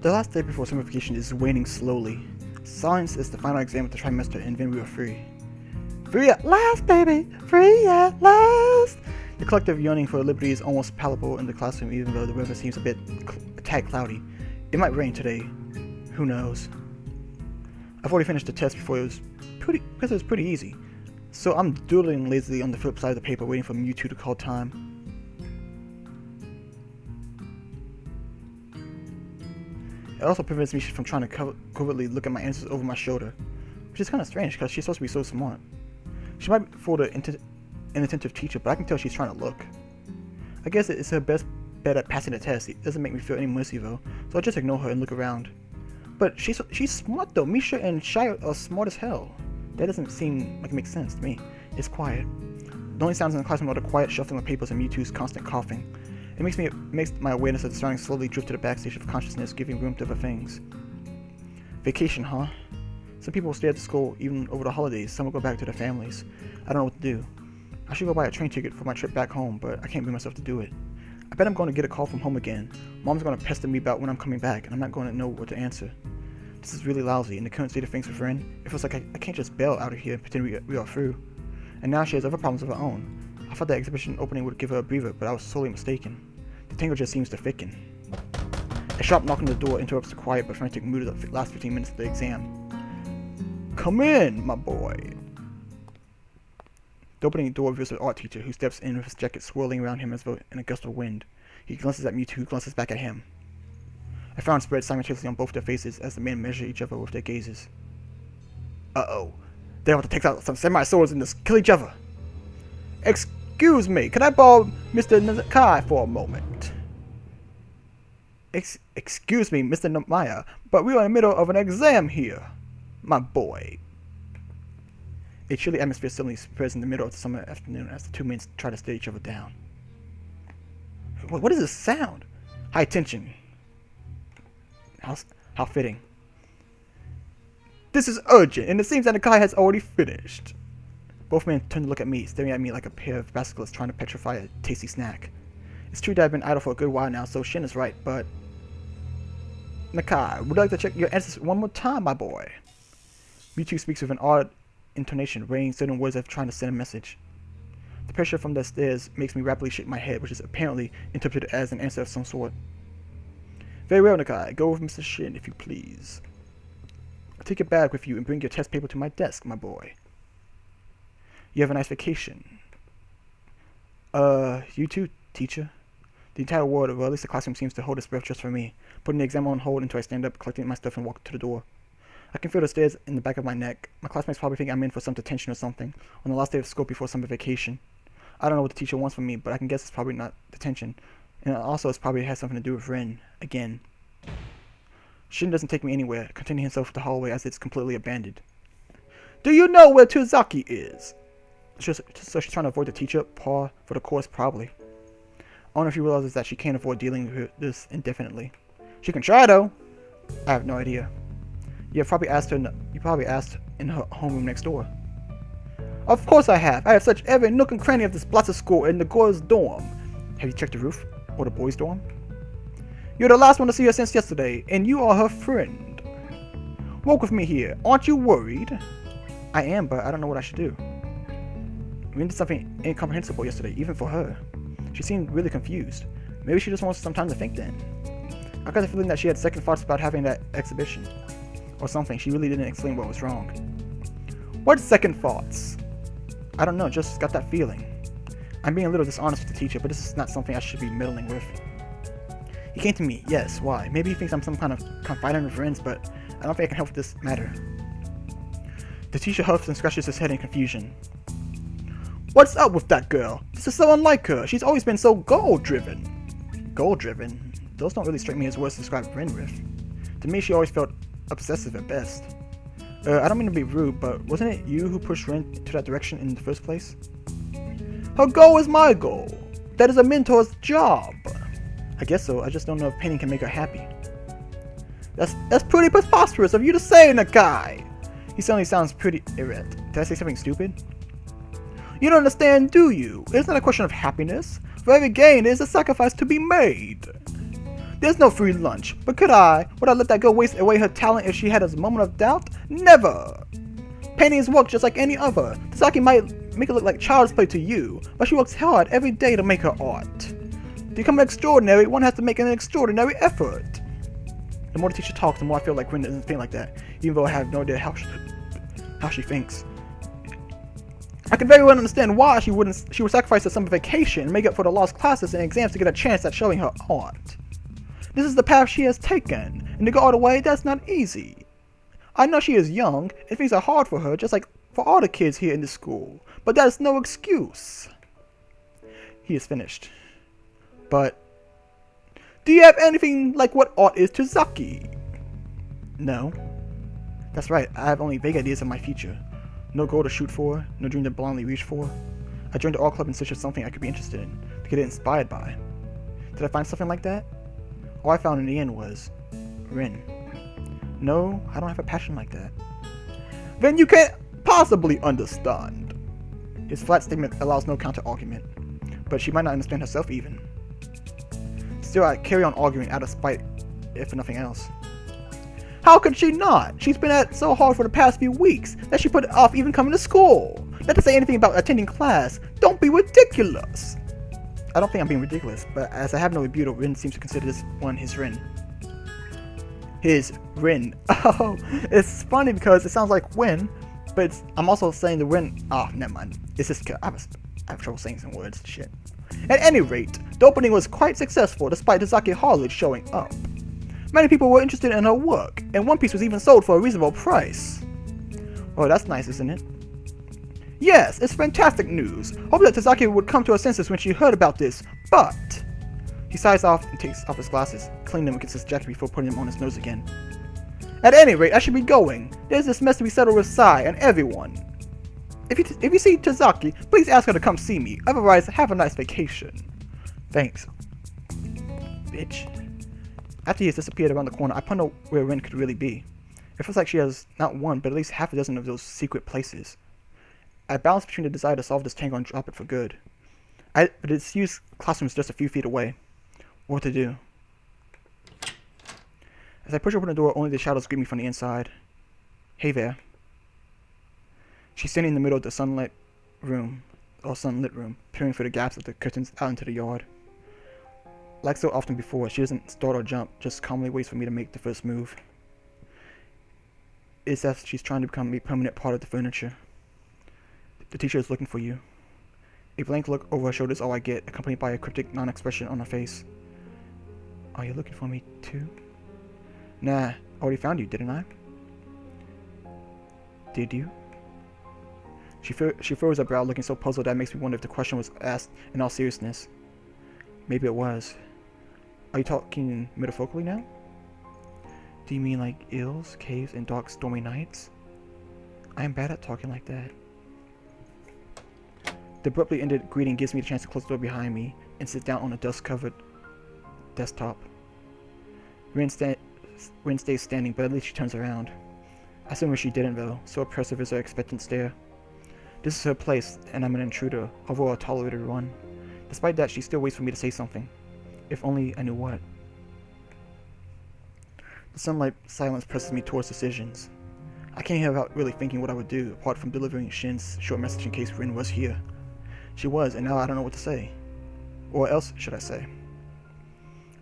The last day before summer vacation is waning slowly. Science is the final exam of the trimester, and then we are free. Free at last, baby! Free at last! The collective yearning for liberty is almost palpable in the classroom, even though the weather seems a tad cloudy. It might rain today. Who knows? I've already finished the test before it was pretty easy. So I'm doodling lazily on the flip side of the paper, waiting for Mewtwo to call time. It also prevents me from trying to covertly look at my answers over my shoulder, which is kind of strange because she's supposed to be so smart. She might be for the inattentive teacher, but I can tell she's trying to look. I guess it's her best bet at passing the test. It doesn't make me feel any mercy though, so I just ignore her and look around. But she's smart though. Misha and Shai are smart as hell. That doesn't seem like it makes sense to me. It's quiet. The only sounds in the classroom are the quiet shuffling of papers and Mewtwo's constant coughing. It makes my awareness of the surroundings slowly drift to the backstage of consciousness, giving room to other things. Vacation, huh? Some people will stay at the school even over the holidays. Some will go back to their families. I don't know what to do. I should go buy a train ticket for my trip back home, but I can't bring myself to do it. I bet I'm going to get a call from home again. Mom's going to pester me about when I'm coming back, and I'm not going to know what to answer. This is really lousy. In the current state of things with Ren, it feels like I can't just bail out of here and pretend we are through. And now she has other problems of her own. I thought the exhibition opening would give her a breather, but I was sorely mistaken. The tangle just seems to thicken. A sharp knock on the door interrupts the quiet but frantic mood of the last 15 minutes of the exam. Come in, my boy. The opening door reveals the art teacher, who steps in with his jacket swirling around him as though in a gust of wind. He glances at Mewtwo, who glances back at him. A frown spreads simultaneously on both their faces as the men measure each other with their gazes. Uh-oh. They want to take out some semi-swords and just kill each other. Excuse me, can I borrow Mr. Nakai for a moment? Excuse me, Mr. Namaya, but we are in the middle of an exam here, my boy. A chilly atmosphere suddenly spreads in the middle of the summer afternoon as the two men try to stare each other down. What is this sound? High tension. How fitting. This is urgent, and it seems that Nakai has already finished. Both men turn to look at me, staring at me like a pair of popsicles trying to petrify a tasty snack. It's true that I've been idle for a good while now, so Shin is right, but... Nakai, would you like to check your answers one more time, my boy? Mewtwo speaks with an odd intonation, weighing certain words as if trying to send a message. The pressure from the stairs makes me rapidly shake my head, which is apparently interpreted as an answer of some sort. Very well, Nakai. Go with Mr. Shin, if you please. Take your bag with you and bring your test paper to my desk, my boy. You have a nice vacation. You too, teacher. The entire world, or at least the classroom, seems to hold its breath just for me, putting the exam on hold until I stand up, collecting my stuff and walk to the door. I can feel the stairs in the back of my neck. My classmates probably think I'm in for some detention or something, on the last day of school before summer vacation. I don't know what the teacher wants from me, but I can guess it's probably not detention. And also, it's probably has something to do with Ren, again. Shin doesn't take me anywhere, containing himself with the hallway as it's completely abandoned. Do you know where Tuzaki is? So she's trying to avoid the teacher, par for the course, probably. I don't know if she realizes that she can't avoid dealing with this indefinitely. She can try, though. I have no idea. You probably asked in her homeroom next door. Of course I have. I have searched every nook and cranny of this blasted school and the girls' dorm. Have you checked the roof? Or the boys' dorm? You're the last one to see her since yesterday, and you are her friend. Walk with me here. Aren't you worried? I am, but I don't know what I should do. We did something incomprehensible yesterday, even for her. She seemed really confused. Maybe she just wants some time to think then. I got the feeling that she had second thoughts about having that exhibition. Or something. She really didn't explain what was wrong. What second thoughts? I don't know, just got that feeling. I'm being a little dishonest with the teacher, but this is not something I should be meddling with. He came to me, yes, why? Maybe he thinks I'm some kind of confidant of friends, but I don't think I can help with this matter. The teacher huffs and scratches his head in confusion. What's up with that girl? This is so unlike her. She's always been so goal-driven. Goal-driven? Those don't really strike me as words to describe Ren with. To me, she always felt obsessive at best. I don't mean to be rude, but wasn't it you who pushed Ren to that direction in the first place? Her goal is my goal. That is a mentor's job. I guess so. I just don't know if painting can make her happy. That's pretty preposterous of you to say, Nakai. He suddenly sounds pretty irate. Did I say something stupid? You don't understand, do you? It's not a question of happiness. For every gain, there is a sacrifice to be made. There's no free lunch, but could I? Would I let that girl waste away her talent if she had a moment of doubt? Never! Painting is work just like any other. Tazaki might make it look like child's play to you, but she works hard every day to make her art. To become extraordinary, one has to make an extraordinary effort. The more the teacher talks, the more I feel like Rin doesn't think like that, even though I have no idea how she thinks. I can very well understand why she would sacrifice her summer vacation and make up for the lost classes and exams to get a chance at showing her art. This is the path she has taken, and to go all the way, that's not easy. I know she is young, and things are hard for her, just like for all the kids here in the school, but that is no excuse. He is finished. But, do you have anything like what art is to Zaki? No. That's right, I have only vague ideas of my future. No goal to shoot for, no dream to blindly reach for. I joined the art club in search of something I could be interested in, to get inspired by. Did I find something like that? All I found in the end was Rin. No, I don't have a passion like that. Then you can't possibly understand. His flat statement allows no counter-argument, but she might not understand herself even. Still, I carry on arguing out of spite, if for nothing else. How could she not? She's been at it so hard for the past few weeks that she put it off even coming to school. Not to say anything about attending class. Don't be ridiculous. I don't think I'm being ridiculous, but as I have no rebuttal, Rin seems to consider this one his Rin. His Rin. Oh, it's funny because it sounds like Win, but I'm also saying the Rin. Oh, never mind. It's just I have trouble saying some words. Shit. At any rate, the opening was quite successful despite Tazaki hardly showing up. Many people were interested in her work, and one piece was even sold for a reasonable price. Oh, that's nice, isn't it? Yes, it's fantastic news. Hope that Tazaki would come to her senses when she heard about this, but... He sighs off and takes off his glasses, cleaning them against his jacket before putting them on his nose again. At any rate, I should be going. There's this mess to be settled with Sai and everyone. If you see Tazaki, please ask her to come see me. Otherwise, have a nice vacation. Thanks. Bitch. After he has disappeared around the corner, I ponder where Rin could really be. It feels like she has not one, but at least half a dozen of those secret places. I balance between the desire to solve this tangle and drop it for good. But its used classroom is just a few feet away. What to do? As I push open the door, only the shadows greet me from the inside. Hey there. She's standing in the middle of the sunlit room, peering through the gaps of the curtains out into the yard. Like so often before, she doesn't start or jump, just calmly waits for me to make the first move. It's as she's trying to become a permanent part of the furniture. The teacher is looking for you. A blank look over her shoulder is all I get, accompanied by a cryptic non-expression on her face. Are you looking for me too? Nah, I already found you, didn't I? Did you? She furrows her brow, looking so puzzled that it makes me wonder if the question was asked in all seriousness. Maybe it was. Are you talking metaphorically now? Do you mean like ills, caves, and dark stormy nights? I am bad at talking like that. The abruptly ended greeting gives me the chance to close the door behind me and sit down on a dust-covered desktop. Rin stays standing, but at least she turns around. I assume she didn't though, so oppressive is her expectant stare. This is her place, and I'm an intruder, although a tolerated one. Despite that, she still waits for me to say something. If only I knew what. The sunlight silence presses me towards decisions. I can't hear without really thinking what I would do, apart from delivering Shin's short message in case Rin was here. She was, and now I don't know what to say. Or what else should I say?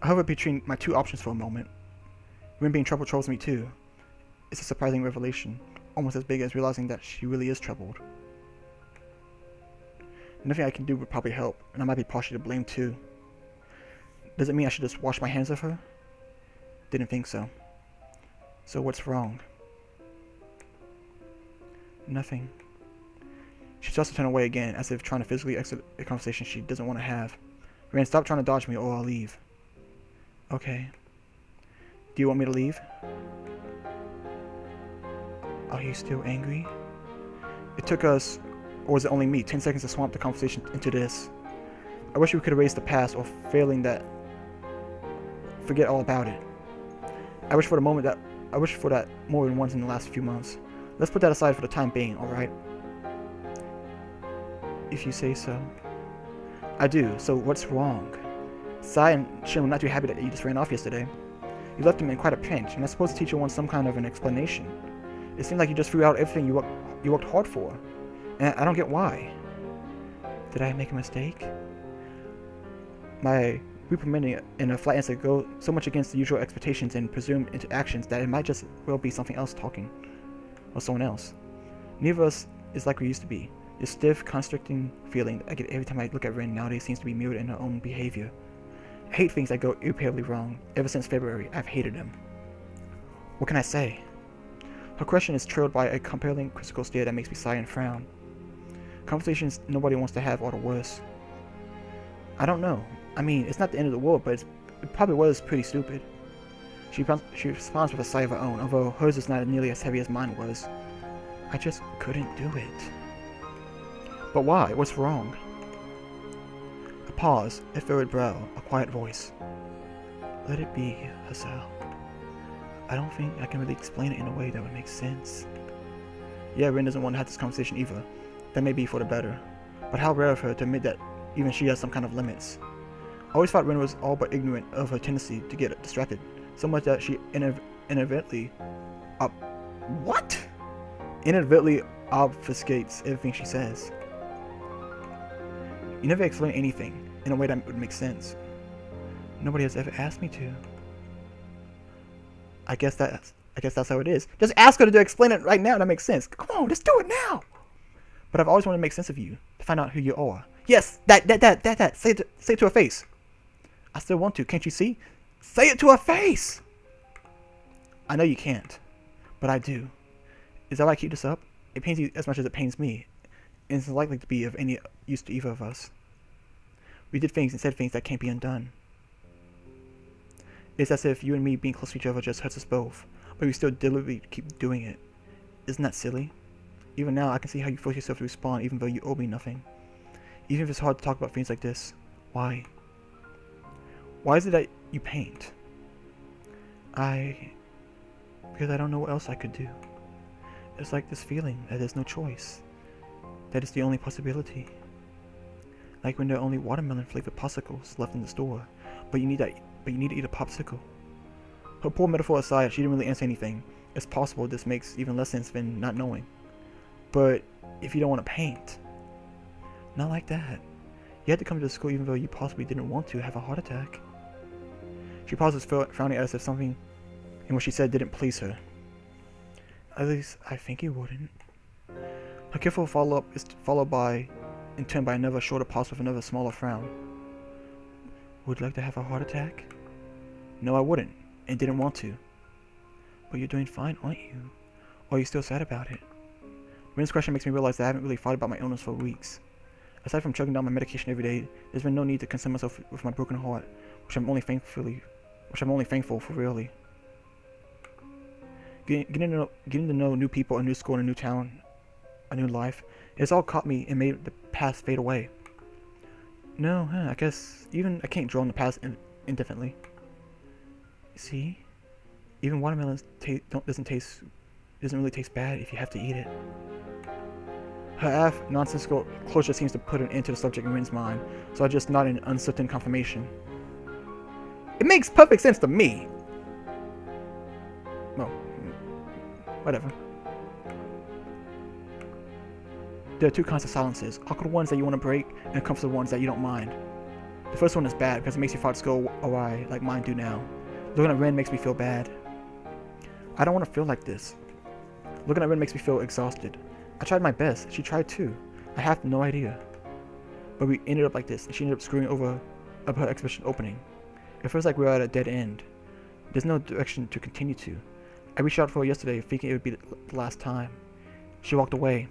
I hover between my two options for a moment. Rin being troubled troubles me too. It's a surprising revelation, almost as big as realizing that she really is troubled. Nothing I can do would probably help, and I might be partially to blame too. Does it mean I should just wash my hands of her? Didn't think so. So what's wrong? Nothing. She starts to turn away again, as if trying to physically exit a conversation she doesn't want to have. Rin, stop trying to dodge me or I'll leave. Okay. Do you want me to leave? Are you still angry? It took us, or was it only me, 10 seconds to swamp the conversation into this. I wish we could erase the past, or failing that, forget all about it. I wish for that more than once in the last few months. Let's put that aside for the time being, alright? If you say so. I do, so what's wrong? Sai and Shin were not too happy that you just ran off yesterday. You left them in quite a pinch, and I suppose the teacher wants some kind of an explanation. It seemed like you just threw out everything you worked hard for, and I don't get why. Did I make a mistake? My reprimanding in a flat answer go so much against the usual expectations and presumed interactions that it might just well be something else talking, or someone else. Neither of us is like we used to be. This stiff, constricting feeling I get every time I look at Rin nowadays seems to be mirrored in her own behavior. I hate things that go irreparably wrong. Ever since February, I've hated them. What can I say? Her question is trailed by a compelling, critical stare that makes me sigh and frown. Conversations nobody wants to have are the worst. I don't know. I mean, it's not the end of the world, but it probably was pretty stupid. She responds with a sigh of her own, although hers is not nearly as heavy as mine was. I just couldn't do it. But why? What's wrong? A pause, a furrowed brow, a quiet voice. Let it be, Hasao. I don't think I can really explain it in a way that would make sense. Yeah, Rin doesn't want to have this conversation either. That may be for the better. But how rare of her to admit that even she has some kind of limits. I always thought Rin was all but ignorant of her tendency to get distracted, so much that she inadvertently obfuscates everything she says. You never explain anything in a way that would make sense. Nobody has ever asked me to. I guess that's how it is. Just ask her to explain it right now. That makes sense. Come on, just do it now. But I've always wanted to make sense of you, to find out who you are. Yes, that. Say it to her face. I still want to. Can't you see? Say it to her face. I know you can't, but I do. Is that why I keep this up? It pains you as much as it pains me, and it's likely to be of any use to either of us. We did things and said things that can't be undone. It's as if you and me being close to each other just hurts us both, but we still deliberately keep doing it. Isn't that silly? Even now, I can see how you force yourself to respond even though you owe me nothing. Even if it's hard to talk about things like this. Why? Why is it that you paint? Because I don't know what else I could do. It's like this feeling that there's no choice. That is the only possibility. Like when there are only watermelon flavored popsicles left in the store, but you need to eat a popsicle. Her poor metaphor aside, she didn't really answer anything. It's possible this makes even less sense than not knowing. But if you don't want to paint, not like that. You had to come to school even though you possibly didn't want to have a heart attack. She pauses, frowning at us as if something in what she said didn't please her. At least, I think it wouldn't. Her careful follow-up is followed by, in turn, by another shorter pause with another smaller frown. Would you like to have a heart attack? No, I wouldn't, and didn't want to. But you're doing fine, aren't you? Or are you still sad about it? Rin's question makes me realize that I haven't really thought about my illness for weeks. Aside from chugging down my medication every day, there's been no need to concern myself with my broken heart, which I'm only thankful for really. Getting to know new people, a new school, a new town, a new life, it's all caught me and made the past fade away. No, I guess even I can't draw on the past indefinitely. See, even watermelon doesn't really taste bad if you have to eat it. Her nonsensical closure seems to put an end to the subject in Rin's mind, so I just nod in uncertain confirmation. It makes perfect sense to me! Well, whatever. There are two kinds of silences, awkward ones that you want to break, and comfortable ones that you don't mind. The first one is bad because it makes your thoughts go awry like mine do now. Looking at Rin makes me feel bad. I don't want to feel like this. Looking at Rin makes me feel exhausted. I tried my best. She tried too. I have no idea. But we ended up like this, and she ended up screwing up her exhibition opening. It feels like we're at a dead end. There's no direction to continue to. I reached out for her yesterday, thinking it would be the last time. She walked away.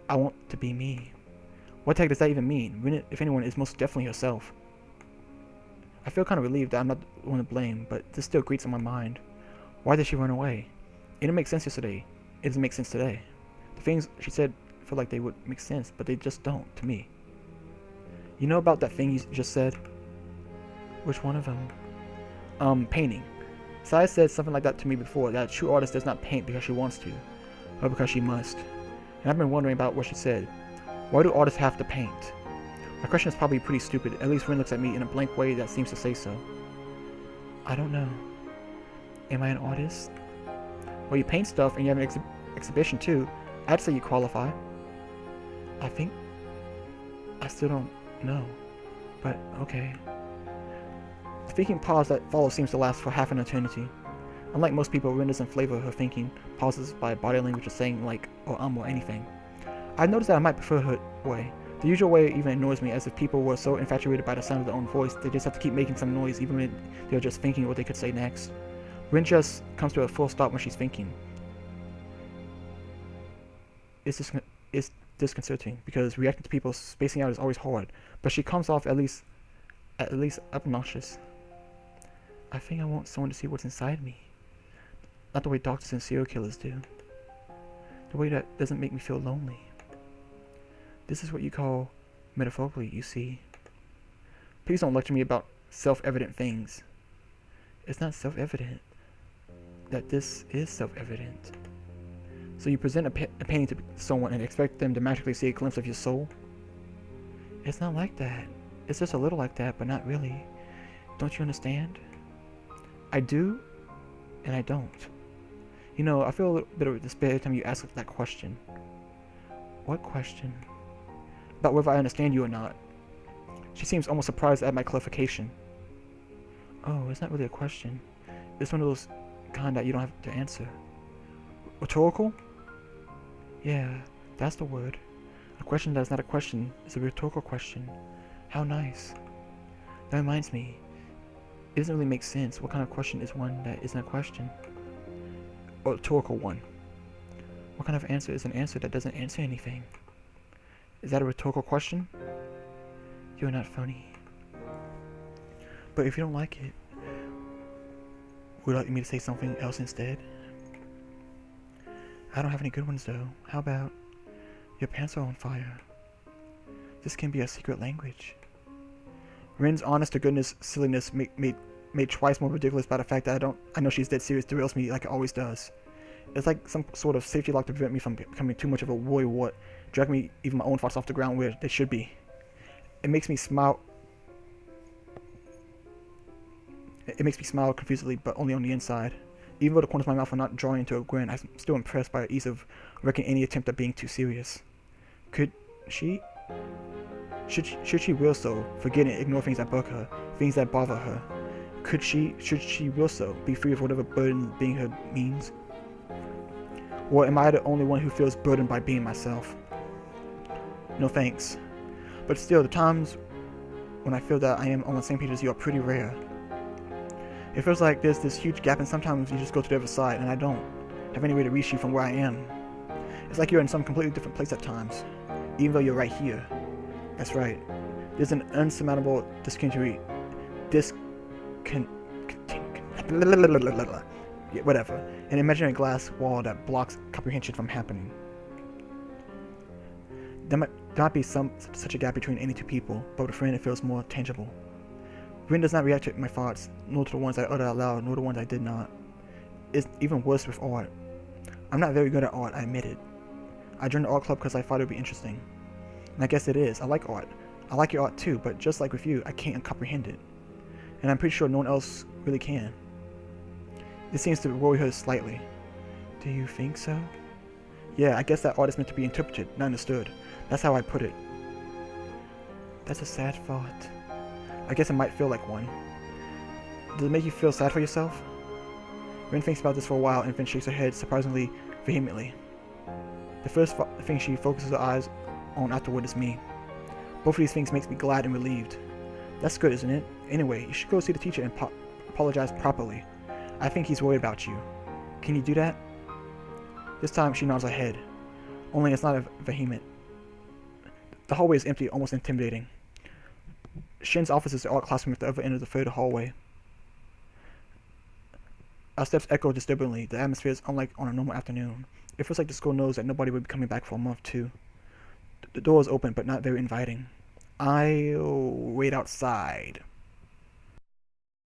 I want to be me. What the heck does that even mean? Rin, if anyone, is most definitely herself. I feel kind of relieved that I'm not the one to blame, but this still grates on my mind. Why did she run away? It didn't make sense yesterday. It doesn't make sense today. The things she said feel like they would make sense, but they just don't, to me. You know about that thing you just said? Which one of them? Painting. Sai said something like that to me before, that a true artist does not paint because she wants to, but because she must. And I've been wondering about what she said. Why do artists have to paint? My question is probably pretty stupid. At least Rin looks at me in a blank way that seems to say so. I don't know. Am I an artist? Well, you paint stuff and you have an exhibition too. I'd say you qualify. I think... I still don't know. But, okay. The thinking pause that follows seems to last for half an eternity. Unlike most people, Rin doesn't flavor her thinking pauses by body language or saying like, or or anything. I've noticed that I might prefer her way. The usual way even annoys me, as if people were so infatuated by the sound of their own voice, they just have to keep making some noise even when they're just thinking what they could say next. Rin just comes to a full stop when she's thinking. It's disconcerting, because reacting to people spacing out is always hard, but she comes off at least obnoxious. I think I want someone to see what's inside me. Not the way doctors and serial killers do. The way that doesn't make me feel lonely. This is what you call metaphorically, you see. Please don't lecture me about self-evident things. It's not self-evident that this is self-evident. So you present a painting to someone and expect them to magically see a glimpse of your soul? It's not like that. It's just a little like that, but not really. Don't you understand? I do, and I don't. You know, I feel a little bit of despair every time you ask that question. What question? About whether I understand you or not. She seems almost surprised at my clarification. Oh, it's not really a question. It's one of those kind that you don't have to answer. Rhetorical? Yeah, that's the word. A question that's not a question is a rhetorical question. How nice. That reminds me. It doesn't really make sense. What kind of question is one that isn't a question? A rhetorical one. What kind of answer is an answer that doesn't answer anything? Is that a rhetorical question? You're not funny. But if you don't like it, would you like me to say something else instead? I don't have any good ones though. How about, your pants are on fire. This can be a secret language. Rin's honest to goodness silliness made twice more ridiculous by the fact that I know she's dead serious derails me like it always does. It's like some sort of safety lock to prevent me from becoming too much of a worry wart, dragging me even my own thoughts off the ground where they should be. It makes me smile. It makes me smile confusedly, but only on the inside. Even though the corners of my mouth are not drawing into a grin, I'm still impressed by the ease of wrecking any attempt at being too serious. Could she? Should she will so, forget and ignore things that bug her, things that bother her? Should she will so, be free of whatever burden being her means? Or am I the only one who feels burdened by being myself? No thanks. But still, the times when I feel that I am on the same page as you are pretty rare. It feels like there's this huge gap, and sometimes you just go to the other side, and I don't have any way to reach you from where I am. It's like you're in some completely different place at times, even though you're right here. That's right. There's an unsurmountable whatever. An imaginary glass wall that blocks comprehension from happening. There might be such a gap between any two people, but with a friend it feels more tangible. Rin does not react to my thoughts, nor to the ones I uttered out loud, nor the ones I did not. It's even worse with art. I'm not very good at art, I admit it. I joined the art club because I thought it would be interesting. And I guess it is. I like art. I like your art too, but just like with you, I can't comprehend it. And I'm pretty sure no one else really can. This seems to worry her slightly. Do you think so? Yeah, I guess that art is meant to be interpreted, not understood. That's how I put it. That's a sad thought. I guess it might feel like one. Does it make you feel sad for yourself? Rin thinks about this for a while and then shakes her head surprisingly vehemently. The first thing she focuses her eyes on afterward is me. Both of these things makes me glad and relieved. That's good, isn't it? Anyway, you should go see the teacher and apologize properly. I think he's worried about you. Can you do that? This time she nods her head. Only it's not a vehement. The hallway is empty, almost intimidating. Shin's office is the art classroom at the other end of the third hallway. Our steps echo disturbingly. The atmosphere is unlike on a normal afternoon. It feels like the school knows that nobody will be coming back for a month too. The door is open, but not very inviting. I'll wait outside.